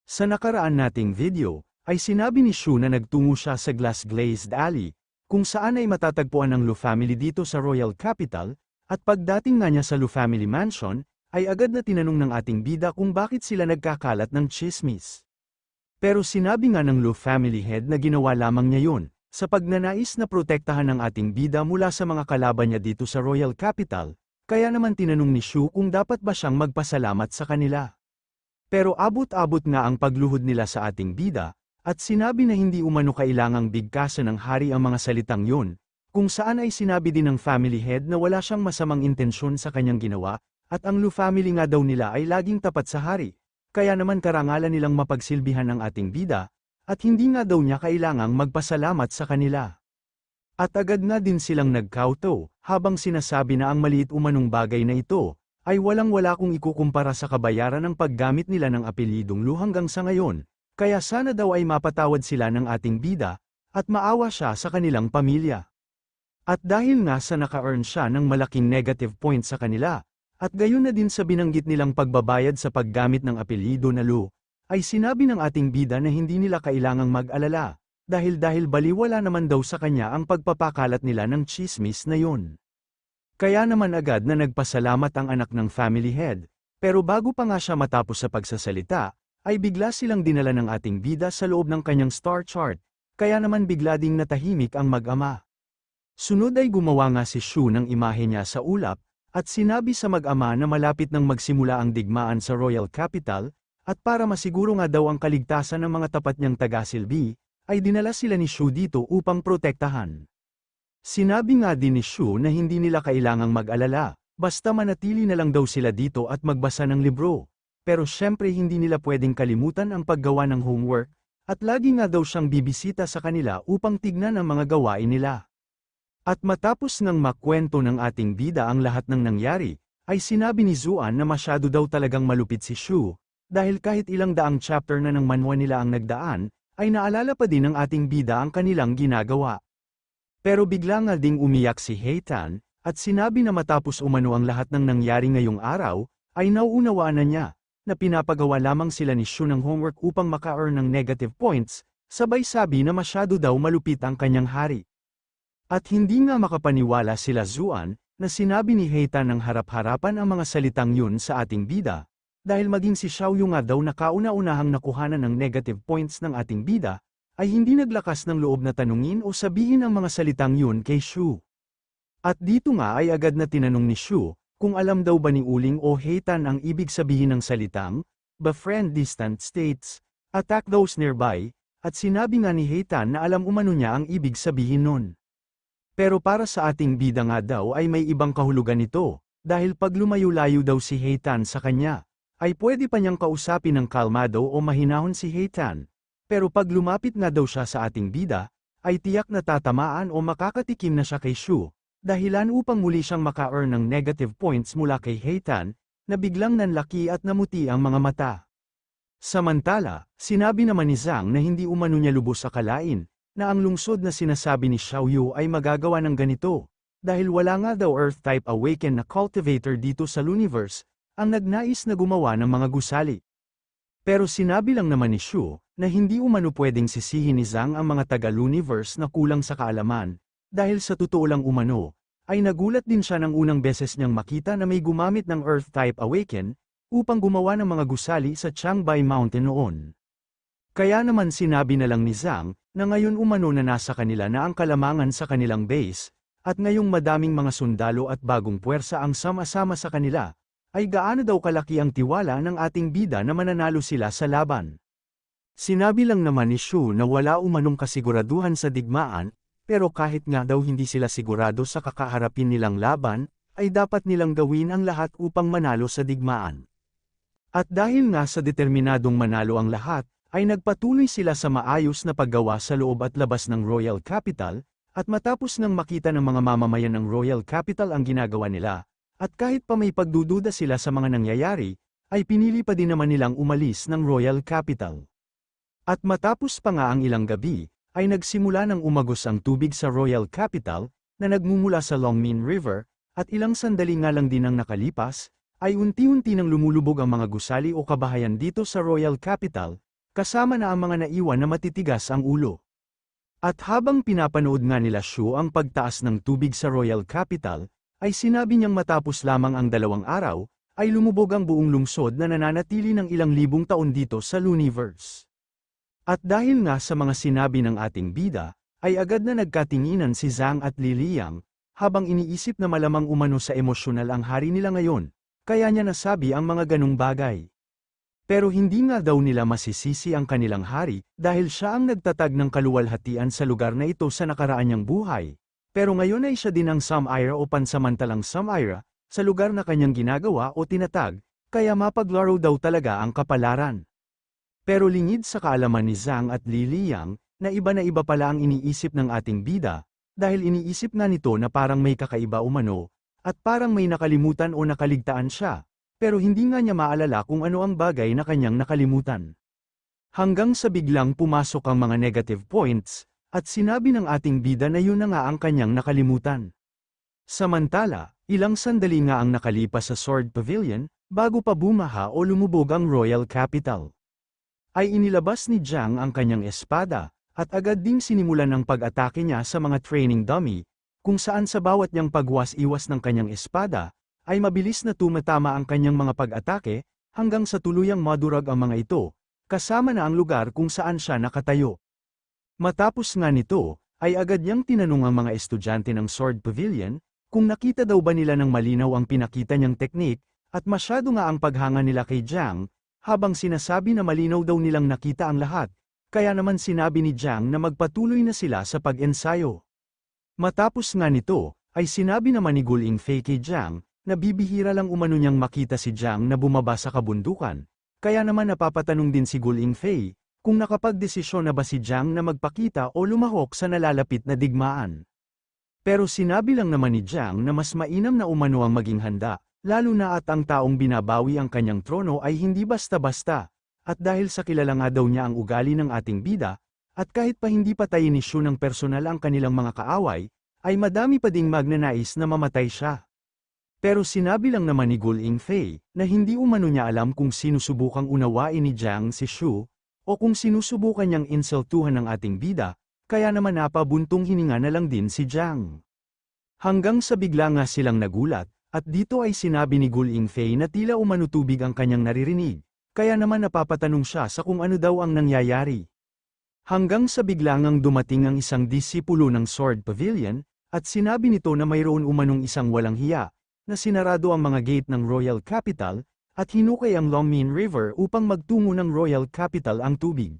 Sa nakaraan nating video, ay sinabi ni Shu na nagtungo siya sa Glass Glazed Alley, kung saan ay matatagpuan ang Lu family dito sa Royal Capital, at pagdating nga niya sa Lu family mansion, ay agad na tinanong ng ating bida kung bakit sila nagkakalat ng tsismis. Pero sinabi nga ng Lu family head na ginawa lamang niya yun, sa pagnanais na protektahan ng ating bida mula sa mga kalaban niya dito sa Royal Capital, kaya naman tinanong ni Shu kung dapat ba siyang magpasalamat sa kanila. Pero abot-abot nga ang pagluhod nila sa ating bida, at sinabi na hindi umano kailangang bigkasan ng hari ang mga salitang yun, kung saan ay sinabi din ng family head na wala siyang masamang intensyon sa kanyang ginawa, at ang Lu family nga daw nila ay laging tapat sa hari, kaya naman karangalan nilang mapagsilbihan ang ating bida, at hindi nga daw niya kailangang magpasalamat sa kanila. At agad nga din silang nagkauto, habang sinasabi na ang maliit umanong bagay na ito, ay walang-wala kung ikukumpara sa kabayaran ng paggamit nila ng apelyidong Lu hanggang sa ngayon, kaya sana daw ay mapatawad sila ng ating bida, at maawa siya sa kanilang pamilya. At dahil nga sa naka-earn siya ng malaking negative point sa kanila, at gayon na din sa binanggit nilang pagbabayad sa paggamit ng apelyido na Lu, ay sinabi ng ating bida na hindi nila kailangang mag-alala, dahil baliwala naman daw sa kanya ang pagpapakalat nila ng tsismis na yun. Kaya naman agad na nagpasalamat ang anak ng family head, pero bago pa nga siya matapos sa pagsasalita, ay bigla silang dinala ng ating bida sa loob ng kanyang star chart, kaya naman bigla ding natahimik ang mag-ama. Sunod ay gumawa nga si Shu ng imahe niya sa ulap, at sinabi sa mag-ama na malapit nang magsimula ang digmaan sa Royal Capital, at para masiguro nga daw ang kaligtasan ng mga tapat niyang taga-silbi, ay dinala sila ni Shu dito upang protektahan. Sinabi nga din ni Shu na hindi nila kailangang mag-alala, basta manatili na lang daw sila dito at magbasa ng libro. Pero syempre hindi nila pwedeng kalimutan ang paggawa ng homework, at lagi nga daw siyang bibisita sa kanila upang tignan ang mga gawain nila. At matapos ng makwento ng ating bida ang lahat ng nangyari, ay sinabi ni Zuan na masyado daw talagang malupit si Shu, dahil kahit ilang daang chapter na ng manhwa nila ang nagdaan, ay naalala pa din ng ating bida ang kanilang ginagawa. Pero bigla nga ding umiyak si Heitan, at sinabi na matapos umano ang lahat ng nangyari ngayong araw, ay nauunawaan na niya, na pinapagawa lamang sila ni Shu ng homework upang maka-earn ng negative points, sabay sabi na masyado daw malupit ang kanyang hari. At hindi nga makapaniwala sila Zuan, na sinabi ni Heitan ng harap-harapan ang mga salitang yun sa ating bida, dahil maging si Xiaoyu nga daw na kauna-unahang nakuhanan ng negative points ng ating bida, ay hindi naglakas ng loob na tanungin o sabihin ang mga salitang yun kay Shu. At dito nga ay agad na tinanong ni Shu, kung alam daw ba ni Uling o Heitan ang ibig sabihin ng salitang, befriend distant states, attack those nearby, at sinabi nga ni Heitan na alam umano niya ang ibig sabihin nun. Pero para sa ating bida nga daw ay may ibang kahulugan ito, dahil pag lumayo-layo daw si Heitan sa kanya, ay pwede pa niyang kausapin ng kalmado o mahinahon si Heitan. Pero pag lumapit nga daw siya sa ating bida, ay tiyak na tatamaan o makakatikim na siya kay Shu, dahilan upang muli siyang maka-earn ng negative points mula kay Heitan, na biglang nanlaki at namuti ang mga mata. Samantala, sinabi naman ni Zhang na hindi umano niya lubos akalain, na ang lungsod na sinasabi ni Xiaoyu ay magagawa ng ganito, dahil wala nga daw Earth-type awakened na cultivator dito sa Luniverse, ang nagnais na gumawa ng mga gusali. Pero sinabi lang naman ni Shu, na hindi umano pwedeng sisihin ni Zhang ang mga taga-Luniverse na kulang sa kaalaman, dahil sa totoo lang umano, ay nagulat din siya ng unang beses niyang makita na may gumamit ng Earth-type awaken, upang gumawa ng mga gusali sa Changbai Mountain noon. Kaya naman sinabi na lang ni Zhang, na ngayon umano na nasa kanila na ang kalamangan sa kanilang base, at ngayong madaming mga sundalo at bagong puwersa ang sama-sama sa kanila, ay gaano daw kalaki ang tiwala ng ating bida na mananalo sila sa laban. Sinabi lang naman ni Shu na wala umanong kasiguraduhan sa digmaan, pero kahit nga daw hindi sila sigurado sa kakaharapin nilang laban, ay dapat nilang gawin ang lahat upang manalo sa digmaan. At dahil nga sa determinadong manalo ang lahat, ay nagpatuloy sila sa maayos na paggawa sa loob at labas ng Royal Capital, at matapos nang makita ng mga mamamayan ng Royal Capital ang ginagawa nila, at kahit pa may pagdududa sila sa mga nangyayari, ay pinili pa din naman nilang umalis ng Royal Capital. At matapos pa nga ang ilang gabi, ay nagsimula ng umagos ang tubig sa Royal Capital, na nagmumula sa Longmin River, at ilang sandali nga lang din ang nakalipas, ay unti-unti nang lumulubog ang mga gusali o kabahayan dito sa Royal Capital, kasama na ang mga naiwan na matitigas ang ulo. At habang pinapanood nga nila Shu ang pagtaas ng tubig sa Royal Capital, ay sinabi niyang matapos lamang ang 2 araw, ay lumubog ang buong lungsod na nananatili ng ilang libong taon dito sa Looniverse. At dahil nga sa mga sinabi ng ating bida, ay agad na nagkatinginan si Zhang at Li Liang, habang iniisip na malamang umano sa emosyonal ang hari nila ngayon, kaya niya nasabi ang mga ganong bagay. Pero hindi nga daw nila masisisi ang kanilang hari, dahil siya ang nagtatag ng kaluwalhatian sa lugar na ito sa nakaraan niyang buhay. Pero ngayon ay siya din ang Samaira o pansamantalang Samaira, sa lugar na kanyang ginagawa o tinatag, kaya mapaglaro daw talaga ang kapalaran. Pero lingid sa kaalaman ni Zhang at Li Liang, na iba pala ang iniisip ng ating bida, dahil iniisip nga nito na parang may kakaiba umano, at parang may nakalimutan o nakaligtaan siya. Pero hindi nga niya maalala kung ano ang bagay na kanyang nakalimutan. Hanggang sa biglang pumasok ang mga negative points, at sinabi ng ating bida na yun na nga ang kanyang nakalimutan. Samantala, ilang sandali nga ang nakalipas sa Sword Pavilion, bago pa bumaha o lumubog ang Royal Capital. Ay inilabas ni Zhang ang kanyang espada, at agad ding sinimulan ang pag-atake niya sa mga training dummy, kung saan sa bawat niyang pagwas-iwas ng kanyang espada, ay mabilis na tumatama ang kanyang mga pag-atake, hanggang sa tuluyang madurag ang mga ito, kasama na ang lugar kung saan siya nakatayo. Matapos nga nito, ay agad niyang tinanong ang mga estudyante ng Sword Pavilion, kung nakita daw ba nila ng malinaw ang pinakita niyang teknik, at masyado nga ang paghanga nila kay Zhang, habang sinasabi na malinaw daw nilang nakita ang lahat, kaya naman sinabi ni Zhang na magpatuloy na sila sa pag-ensayo. Matapos nga nito, ay sinabi naman ni Guling Fei kay Zhang, na bibihira lang umano niyang makita si Zhang na bumaba sa kabundukan, kaya naman napapatanong din si Guling Fei, kung nakapagdesisyon na ba si Zhang na magpakita o lumahok sa nalalapit na digmaan. Pero sinabi lang naman ni Zhang na mas mainam na umano ang maging handa, lalo na at ang taong binabawi ang kanyang trono ay hindi basta-basta, at dahil sa kilala nga daw niya ang ugali ng ating bida, at kahit pa hindi patayin ni Shu ng personal ang kanilang mga kaaway, ay madami pa ding magnanais na mamatay siya. Pero sinabi lang naman ni Guling Fei, na hindi umano niya alam kung sinusubukang unawain ni Zhang si Shu, o kung sinusubukan niyang insultuhan ng ating bida, kaya naman napabuntong hininga na lang din si Zhang. Hanggang sa bigla nga silang nagulat, at dito ay sinabi ni Guling Fei na tila umano tubig ang kanyang naririnig, kaya naman napapatanong siya sa kung ano daw ang nangyayari. Hanggang sa bigla ngang dumating ang isang disipulo ng Sword Pavilion, at sinabi nito na mayroon umanong isang walang hiya, na sinarado ang mga gate ng Royal Capital, at hinukay ang Longmin River upang magtungo ng Royal Capital ang tubig.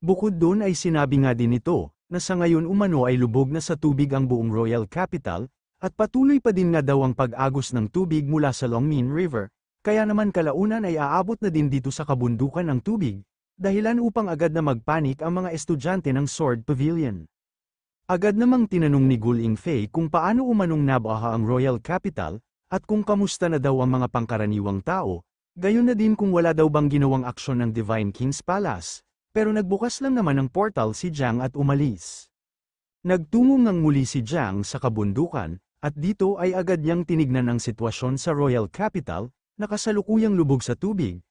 Bukod doon ay sinabi nga din ito, na sa ngayon umano ay lubog na sa tubig ang buong Royal Capital, at patuloy pa din nga daw ang pag-agos ng tubig mula sa Longmin River, kaya naman kalaunan ay aabot na din dito sa kabundukan ng tubig, dahilan upang agad na magpanik ang mga estudyante ng Sword Pavilion. Agad namang tinanong ni Guling Fei kung paano umanong nabaha ang Royal Capital, at kung kamusta na daw ang mga pangkaraniwang tao, gayon na din kung wala daw bang ginawang aksyon ng Divine King's Palace, pero nagbukas lang naman ng portal si Zhang at umalis. Nagtungo ngang muli si Zhang sa kabundukan, at dito ay agad niyang tinignan ang sitwasyon sa Royal Capital, na kasalukuyang lubog sa tubig.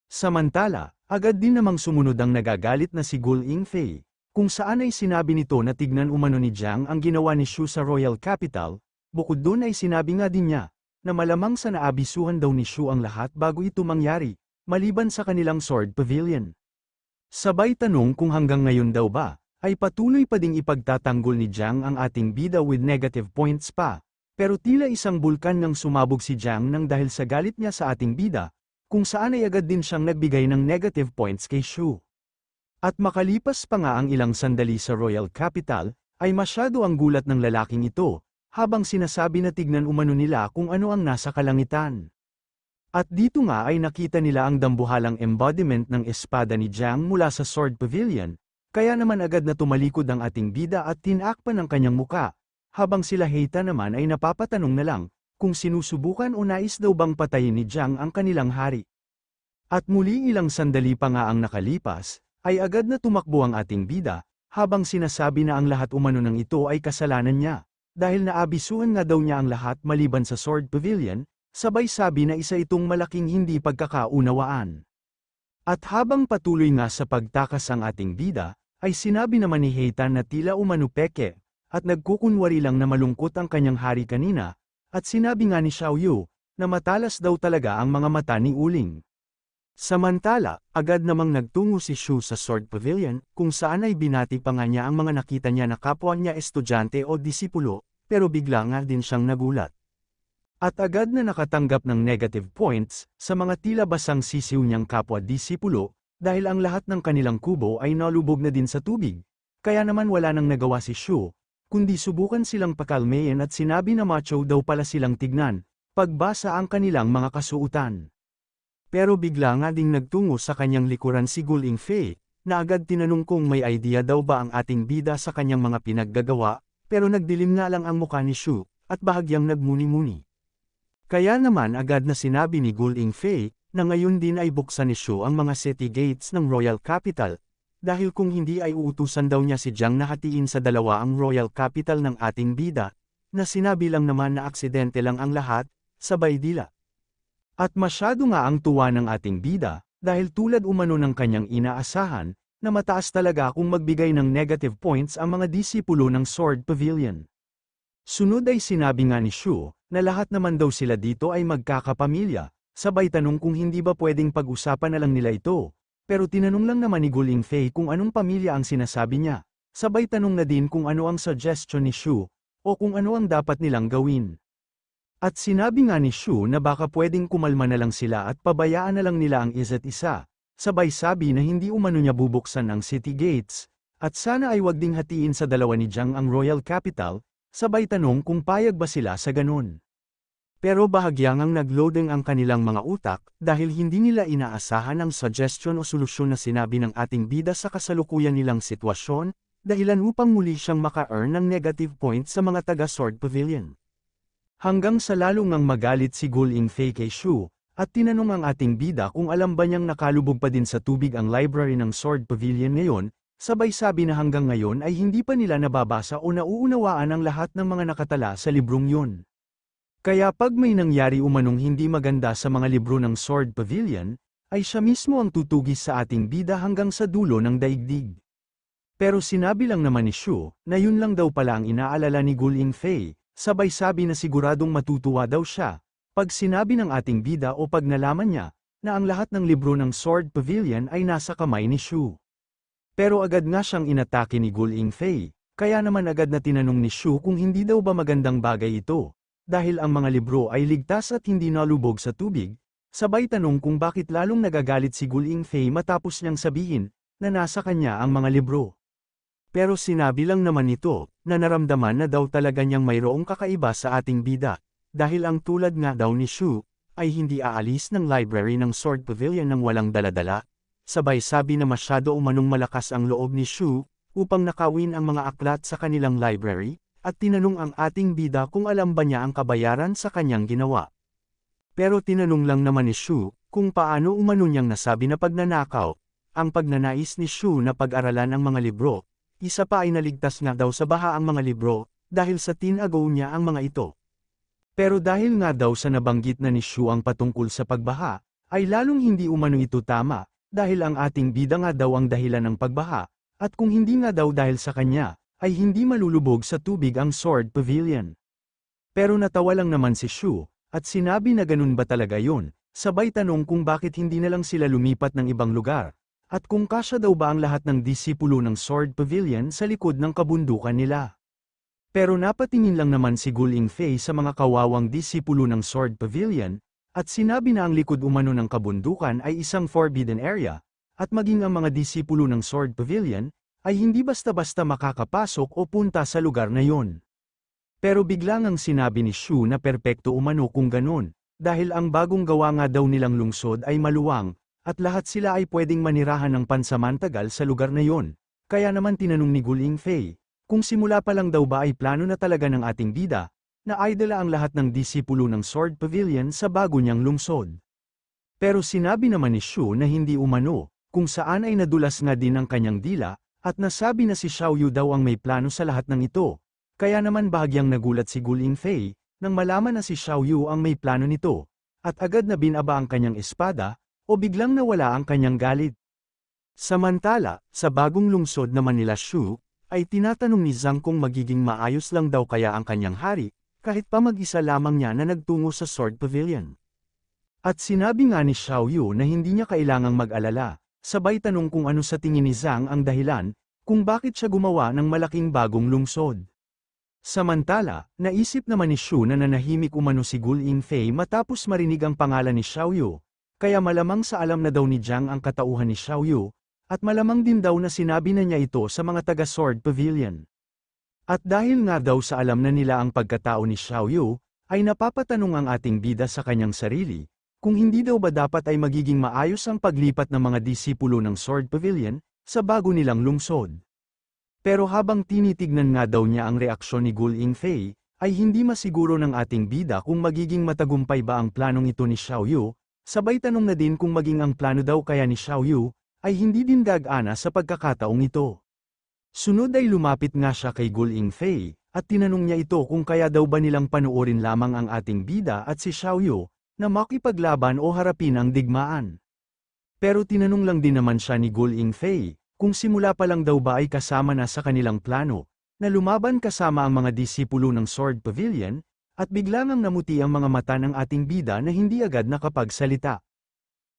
Samantala, agad din namang sumunod ang nagagalit na si Guling Fei, kung saan ay sinabi nito na tignan umano ni Zhang ang ginawa ni Shu sa Royal Capital, bukod doon ay sinabi nga din niya, na malamang sa naabisuhan daw ni Shu ang lahat bago ito mangyari, maliban sa kanilang Sword Pavilion. Sabay tanong kung hanggang ngayon daw ba, ay patuloy pa ding ipagtatanggol ni Zhang ang ating bida with negative points pa, pero tila isang bulkan nang sumabog si Zhang nang dahil sa galit niya sa ating bida, kung saan ay agad din siyang nagbigay ng negative points kay Shu. At makalipas pa nga ang ilang sandali sa Royal Capital, ay masyado ang gulat ng lalaking ito, habang sinasabi na tignan umano nila kung ano ang nasa kalangitan. At dito nga ay nakita nila ang dambuhalang embodiment ng espada ni Zhang mula sa Sword Pavilion, kaya naman agad na tumalikod ang ating bida at tinakpan ang kanyang muka, habang sila Heita naman ay napapatanong na lang, kung sinusubukan o nais daw bang patayin ni Zhang ang kanilang hari. At muli ilang sandali pa nga ang nakalipas, ay agad na tumakbo ang ating bida, habang sinasabi na ang lahat umano ng ito ay kasalanan niya, dahil naabisuhan nga daw niya ang lahat maliban sa Sword Pavilion, sabay sabi na isa itong malaking hindi pagkakaunawaan. At habang patuloy nga sa pagtakas ang ating bida, ay sinabi naman ni Heitan na tila umanupeke, at nagkukunwari lang na malungkot ang kanyang hari kanina, at sinabi nga ni Xiaoyu, na matalas daw talaga ang mga mata ni Uling. Samantala, agad namang nagtungo si Shu sa Sword Pavilion, kung saan ay binati pa nga niya ang mga nakita niya na kapwa niya estudyante o disipulo, pero bigla nga din siyang nagulat. At agad na nakatanggap ng negative points, sa mga tila basang sisiw niyang kapwa disipulo, dahil ang lahat ng kanilang kubo ay nalubog na din sa tubig. Kaya naman wala nang nagawa si Shu, kundi subukan silang pakalmayin at sinabi na macho daw pala silang tignan, pagbasa ang kanilang mga kasuutan. Pero bigla nga ding nagtungo sa kanyang likuran si Guling Fei, na agad tinanong kung may idea daw ba ang ating bida sa kanyang mga pinaggagawa, pero nagdilim nga lang ang mukha ni Shu, at bahagyang nagmuni-muni. Kaya naman agad na sinabi ni Guling Fei, na ngayon din ay buksan ni Shu ang mga city gates ng Royal Capital, dahil kung hindi ay uutusan daw niya si Jiang na hatiin sa dalawa ang Royal Capital ng ating bida, na sinabi lang naman na aksidente lang ang lahat, sabay dila. At masyado nga ang tuwa ng ating bida, dahil tulad umano ng kanyang inaasahan, na mataas talaga kung magbigay ng negative points ang mga disipulo ng Sword Pavilion. Sunod ay sinabi nga ni Shu, na lahat naman daw sila dito ay magkakapamilya, sabay tanong kung hindi ba pwedeng pag-usapan na lang nila ito, pero tinanong lang naman ni Guling Fei kung anong pamilya ang sinasabi niya, sabay tanong na din kung ano ang suggestion ni Shu, o kung ano ang dapat nilang gawin. At sinabi nga ni Shu na baka pwedeng kumalma na lang sila at pabayaan na lang nila ang isa't isa, sabay sabi na hindi umano niya bubuksan ang city gates, at sana ay wag ding hatiin sa dalawa ni Jiang ang Royal Capital, sabay tanong kung payag ba sila sa ganun. Pero bahagyang ang nagloading ang kanilang mga utak, dahil hindi nila inaasahan ang suggestion o solusyon na sinabi ng ating bida sa kasalukuyan nilang sitwasyon, dahilan upang muli siyang maka-earn ng negative points sa mga taga-Sword Pavilion. Hanggang sa lalo ngang magalit si Guling Fei kay Shu, at tinanong ang ating bida kung alam ba niyang nakalubog pa din sa tubig ang library ng Sword Pavilion ngayon, sabay sabi na hanggang ngayon ay hindi pa nila nababasa o nauunawaan ang lahat ng mga nakatala sa librong yun. Kaya pag may nangyari umanong hindi maganda sa mga libro ng Sword Pavilion, ay siya mismo ang tutugis sa ating bida hanggang sa dulo ng daigdig. Pero sinabi lang naman ni Shu, na yun lang daw pala ang inaalala ni Guling Fei, sabay sabi na siguradong matutuwa daw siya, pag sinabi ng ating bida o pag nalaman niya, na ang lahat ng libro ng Sword Pavilion ay nasa kamay ni Shu. Pero agad nga siyang inatake ni Guling Fei, kaya naman agad na tinanong ni Shu kung hindi daw ba magandang bagay ito, dahil ang mga libro ay ligtas at hindi nalubog sa tubig, sabay tanong kung bakit lalong nagagalit si Guling Fei matapos niyang sabihin, na nasa kanya ang mga libro. Pero sinabi lang naman nito, na naramdaman na daw talaga niyang mayroong kakaiba sa ating bida, dahil ang tulad nga daw ni Shu, ay hindi aalis ng library ng Sword Pavilion nang walang daladala. Sabay sabi na masyado umanong malakas ang loob ni Shu, upang nakawin ang mga aklat sa kanilang library, at tinanong ang ating bida kung alam ba niya ang kabayaran sa kanyang ginawa. Pero tinanong lang naman ni Shu, kung paano umano niyang nasabi na pagnanakaw, ang pagnanais ni Shu na pag-aralan ang mga libro, isa pa ay naligtas nga daw sa baha ang mga libro, dahil sa tinagaw niya ang mga ito. Pero dahil nga daw sa nabanggit na ni Shu ang patungkol sa pagbaha, ay lalong hindi umano ito tama, dahil ang ating bida nga daw ang dahilan ng pagbaha, at kung hindi nga daw dahil sa kanya, ay hindi malulubog sa tubig ang Sword Pavilion. Pero natawa lang naman si Shu, at sinabi na ganun ba talaga yun, sabay tanong kung bakit hindi na lang sila lumipat ng ibang lugar, at kung kasya daw ba ang lahat ng disipulo ng Sword Pavilion sa likod ng kabundukan nila. Pero napatingin lang naman si Guling Fei sa mga kawawang disipulo ng Sword Pavilion, at sinabi na ang likod umano ng kabundukan ay isang forbidden area, at maging ang mga disipulo ng Sword Pavilion, ay hindi basta-basta makakapasok o punta sa lugar na yon. Pero biglang ang sinabi ni Shu na perpekto umano kung ganon, dahil ang bagong gawa nga daw nilang lungsod ay maluwang, at lahat sila ay pwedeng manirahan ng pansamantagal sa lugar na yon. Kaya naman tinanong ni Guling Fei, kung simula pa lang daw ba ay plano na talaga ng ating bida, na idala ang lahat ng disipulo ng Sword Pavilion sa bago niyang lungsod. Pero sinabi naman ni Shu na hindi umano, kung saan ay nadulas nga din ang kanyang dila, at nasabi na si Xiaoyu daw ang may plano sa lahat ng ito. Kaya naman bahagyang nagulat si Guling Fei, nang malaman na si Xiaoyu ang may plano nito, at agad na binaba ang kanyang espada, o biglang nawala ang kanyang galit. Samantala, sa bagong lungsod na Manila Shu, ay tinatanong ni Zhang kung magiging maayos lang daw kaya ang kanyang hari, kahit pa mag-isa lamang niya na nagtungo sa Sword Pavilion. At sinabi nga ni Xiao Yu na hindi niya kailangang mag-alala, sabay tanong kung ano sa tingin ni Zhang ang dahilan, kung bakit siya gumawa ng malaking bagong lungsod. Samantala, naisip naman ni Shu na nanahimik umano si Gul Yingfei matapos marinig ang pangalan ni Xiao Yu, kaya malamang sa alam na daw ni Zhang ang katauhan ni Xiao Yu, at malamang din daw na sinabi na niya ito sa mga taga-Sword Pavilion. At dahil nga daw sa alam na nila ang pagkatao ni Xiao Yu, ay napapatanong ang ating bida sa kanyang sarili, kung hindi daw ba dapat ay magiging maayos ang paglipat ng mga disipulo ng Sword Pavilion, sa bago nilang lungsod. Pero habang tinitignan nga daw niya ang reaksyon ni Gul Yingfei, ay hindi masiguro ng ating bida kung magiging matagumpay ba ang planong ito ni Xiao Yu, sabay tanong na din kung maging ang plano daw kaya ni Xiao Yu, ay hindi din gagana sa pagkakataong ito. Sunod ay lumapit nga siya kay Gul Yingfei, at tinanong niya ito kung kaya daw ba nilang panuorin lamang ang ating bida at si Xiao Yu, na makipaglaban o harapin ang digmaan. Pero tinanong lang din naman siya ni Gul Yingfei, kung simula pa lang daw ba ay kasama na sa kanilang plano, na lumaban kasama ang mga disipulo ng Sword Pavilion, at biglang ang namuti ang mga mata ng ating bida na hindi agad nakapagsalita.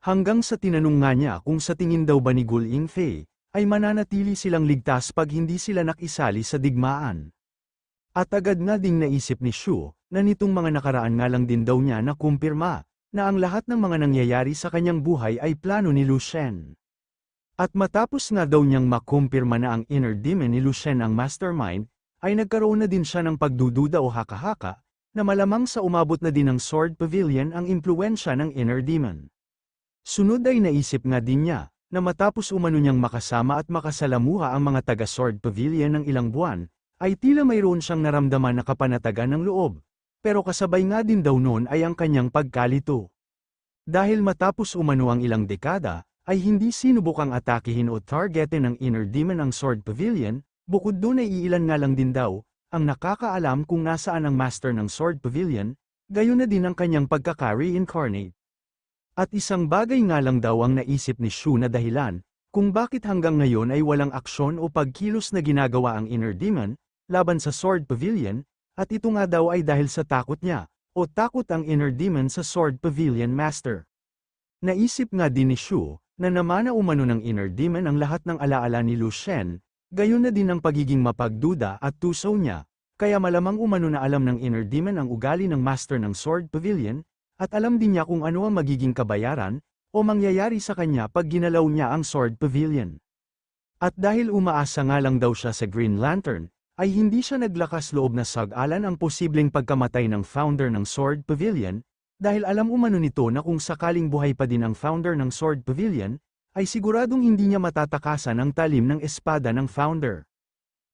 Hanggang sa tinanong nga niya kung sa tingin daw ba ni Gul Yingfei, ay mananatili silang ligtas pag hindi sila nakisali sa digmaan. At agad nga ding naisip ni Shu, na nitong mga nakaraan nga lang din daw niya na kumpirma, na ang lahat ng mga nangyayari sa kanyang buhay ay plano ni Lu Shen. At matapos nga daw niyang makumpirma na ang inner demon ni Lu Shen ang mastermind, ay nagkaroon na din siya ng pagdududa o haka-haka, na malamang sa umabot na din ng Sword Pavilion ang impluwensya ng inner demon. Sunod ay naisip nga din niya, na matapos umano niyang makasama at makasalamuha ang mga taga-Sword Pavilion ng ilang buwan, ay tila mayroon siyang naramdaman na kapanatagan ng loob, pero kasabay nga din daw noon ay ang kanyang pagkalito. Dahil matapos umano ang ilang dekada, ay hindi sinubukang atakihin o targetin ng inner demon ang Sword Pavilion, bukod doon ay iilan nga lang din daw, ang nakakaalam kung nasaan ang master ng Sword Pavilion, gayon na din ang kanyang pagkaka-reincarnate. At isang bagay nga lang daw ang naisip ni Shu na dahilan, kung bakit hanggang ngayon ay walang aksyon o pagkilos na ginagawa ang inner demon, laban sa Sword Pavilion, at ito nga daw ay dahil sa takot niya, o takot ang inner demon sa Sword Pavilion Master. Naisip nga din ni Shu, na namana umano ng inner demon ang lahat ng alaala ni Lu Shen, gayon na din ang pagiging mapagduda at tusaw niya, kaya malamang umano na alam ng inner demon ang ugali ng master ng Sword Pavilion, at alam din niya kung ano ang magiging kabayaran, o mangyayari sa kanya pag ginalaw niya ang Sword Pavilion. At dahil umaasa nga lang daw siya sa Green Lantern, ay hindi siya naglakas loob na sag-alan ang posibleng pagkamatay ng founder ng Sword Pavilion, dahil alam umano nito na kung sakaling buhay pa din ang founder ng Sword Pavilion, ay siguradong hindi niya matatakasan ang talim ng espada ng founder.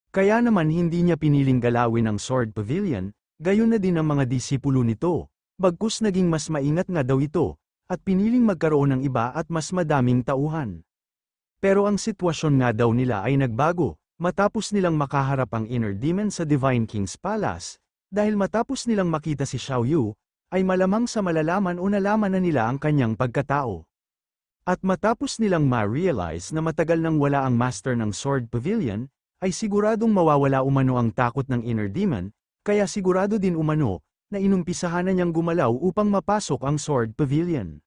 Kaya naman hindi niya piniling galawin ang Sword Pavilion, gayon na din ang mga disipulo nito, bagkus naging mas maingat nga daw ito, at piniling magkaroon ng iba at mas madaming tauhan. Pero ang sitwasyon nga daw nila ay nagbago, matapos nilang makaharap ang inner demon sa Divine King's Palace, dahil matapos nilang makita si Xiao Yu, ay malamang sa malalaman o nalaman na nila ang kanyang pagkatao. At matapos nilang ma-realize na matagal nang wala ang master ng Sword Pavilion, ay siguradong mawawala umano ang takot ng inner demon, kaya sigurado din umano, na inumpisahan na niyang gumalaw upang mapasok ang Sword Pavilion.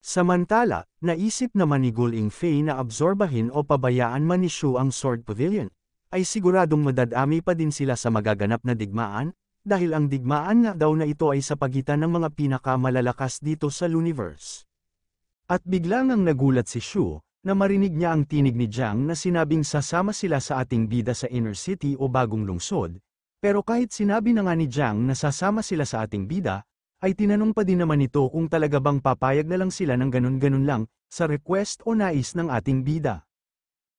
Samantala, naisip naman ni Gul Yingfei na absorbahin o pabayaan man ni Shu ang Sword Pavilion, ay siguradong madadami pa din sila sa magaganap na digmaan, dahil ang digmaan nga daw na ito ay sa pagitan ng mga pinakamalalakas dito sa universe. At biglang ang nagulat si Shu, na marinig niya ang tinig ni Zhang na sinabing sasama sila sa ating bida sa inner city o bagong lungsod, pero kahit sinabi na nga ni Zhang na sasama sila sa ating bida, ay tinanong pa din naman ito kung talaga bang papayag na lang sila ng ganun-ganun lang, sa request o nais ng ating bida.